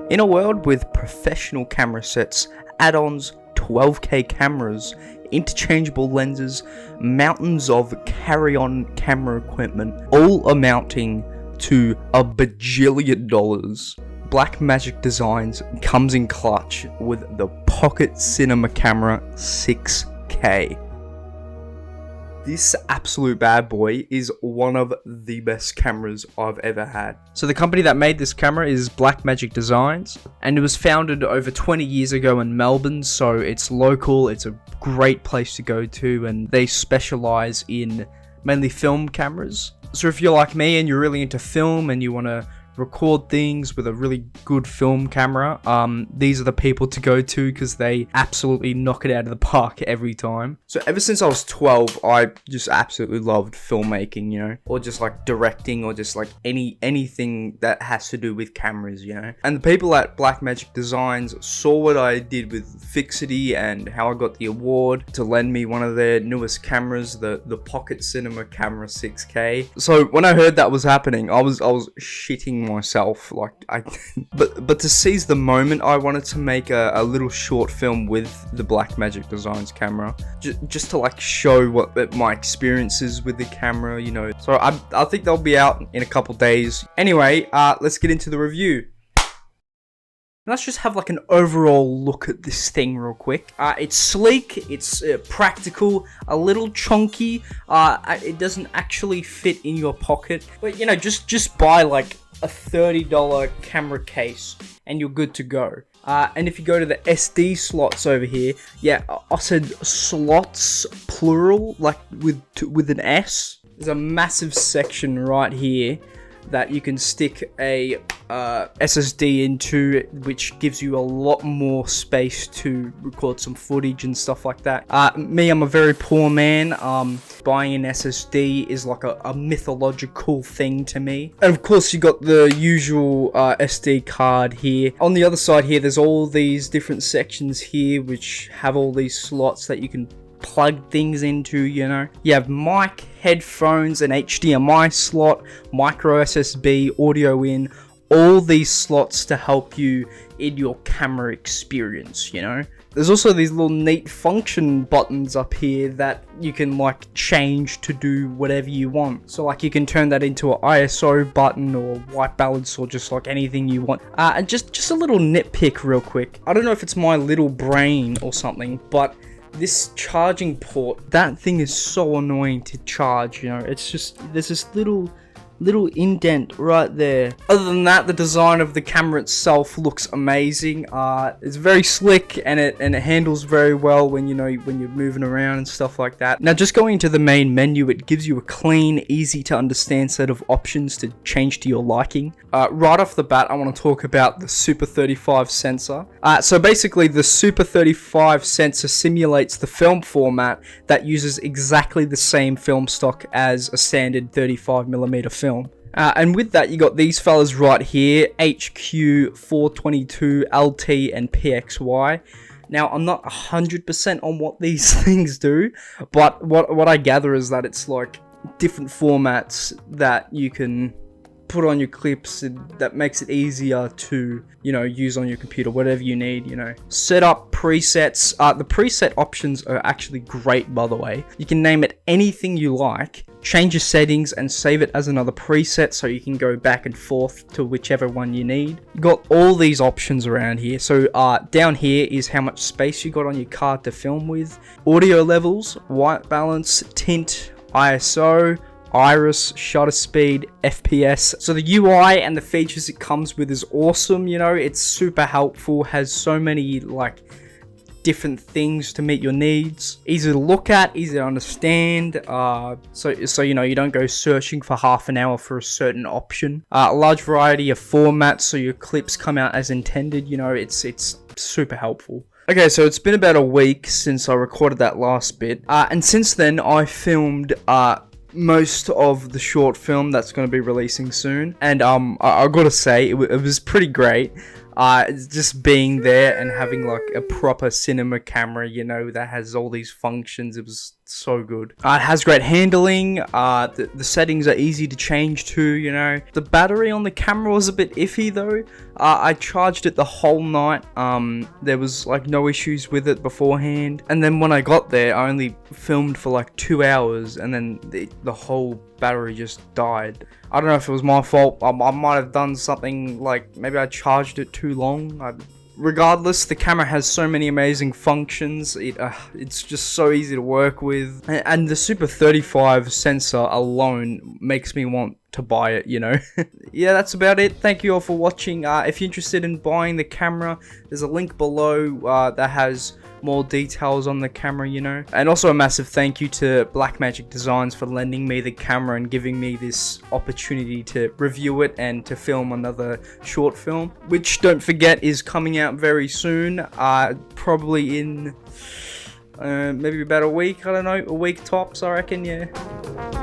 In a world with professional camera sets, add-ons, 12K cameras, interchangeable lenses, mountains of carry-on camera equipment, all amounting to a bajillion dollars, Blackmagic Designs comes in clutch with the Pocket Cinema Camera 6K. This absolute bad boy is one of the best cameras I've ever had. So the company that made this camera is Blackmagic Designs, and it was founded over 20 years ago in Melbourne, so it's local, it's a great place to go to, and they specialize in mainly film cameras. So if you're like me and you're really into film and you want to record things with a really good film camera, these are the people to go to because they absolutely knock it out of the park every time. So ever since I was 12, I just absolutely loved filmmaking, you know, or just like directing, or just like anything that has to do with cameras, you know. And the people at Blackmagic Designs saw what I did with Fixity and how I got the award to lend me one of their newest cameras, the Pocket Cinema Camera 6K. So when I heard that was happening, I was shitting myself, like but to seize the moment, I wanted to make a little short film with the Blackmagic Designs camera, just to like show what my experiences with the camera, you know. So I think they'll be out in a couple days. Anyway, let's get into the review. Let's just have like an overall look at this thing real quick. It's sleek, it's practical, a little chunky. It doesn't actually fit in your pocket, but you know, just buy like a $30 camera case and you're good to go. And if you go to the SD slots over here, yeah, I said slots plural, like with an S. There's a massive section right here that you can stick a SSD into, which gives you a lot more space to record some footage and stuff like that. I'm a very poor man. Buying an SSD is like a mythological thing to me. And of course you got the usual SD card here. On the other side here, there's all these different sections here which have all these slots that you can plug things into, you know. You have mic, headphones, an HDMI slot, micro SSD, audio in, all these slots to help you in your camera experience, you know. There's also these little neat function buttons up here that you can like change to do whatever you want. So like you can turn that into an ISO button or white balance or just like anything you want. And just a little nitpick real quick. I don't know if it's my little brain or something, but this charging port, that thing is so annoying to charge, you know. It's just, there's this little indent right there. Other than that, the design of the camera itself looks amazing. It's very slick and it handles very well when you're moving around and stuff like that. Now, just going into the main menu, it gives you a clean, easy to understand set of options to change to your liking. Right off the bat, I want to talk about the Super 35 sensor. So basically, the Super 35 sensor simulates the film format that uses exactly the same film stock as a standard 35mm film. And with that, you got these fellas right here, HQ, 422, LT, and PXY. Now, I'm not 100% on what these things do, but what I gather is that it's like different formats that you can put on your clips that makes it easier to, you know, use on your computer, whatever you need, you know. Set up presets. The preset options are actually great, by the way. You can name it anything you like, change your settings and save it as another preset so you can go back and forth to whichever one you need. You got all these options around here. So down here is how much space you got on your card to film with, audio levels, white balance, tint, ISO, iris, shutter speed, FPS. So the UI and the features it comes with is awesome, you know. It's super helpful, has so many like different things to meet your needs, easy to look at, easy to understand. So you know, you don't go searching for half an hour for a certain option. A large variety of formats, so your clips come out as intended, you know. It's super helpful. Okay, so it's been about a week since I recorded that last bit, and since then I filmed most of the short film that's going to be releasing soon, and I gotta say it was pretty great. Just being there and having like a proper cinema camera, you know, that has all these functions. It was so good. It has great handling. The settings are easy to change to, you know. The battery on the camera was a bit iffy though. I charged it the whole night. There was like no issues with it beforehand. And then when I got there, I only filmed for like 2 hours and then the whole battery just died. I don't know if it was my fault. I might have done something like maybe I charged it too long. Regardless, the camera has so many amazing functions. It's just so easy to work with, and the Super 35 sensor alone makes me want to buy it, you know. Yeah, that's about it. Thank you all for watching. If you're interested in buying the camera, there's a link below that has more details on the camera, you know. And also a massive thank you to Blackmagic Designs for lending me the camera and giving me this opportunity to review it and to film another short film, which, don't forget, is coming out very soon, probably in maybe about a week. I don't know, a week tops, I reckon. Yeah.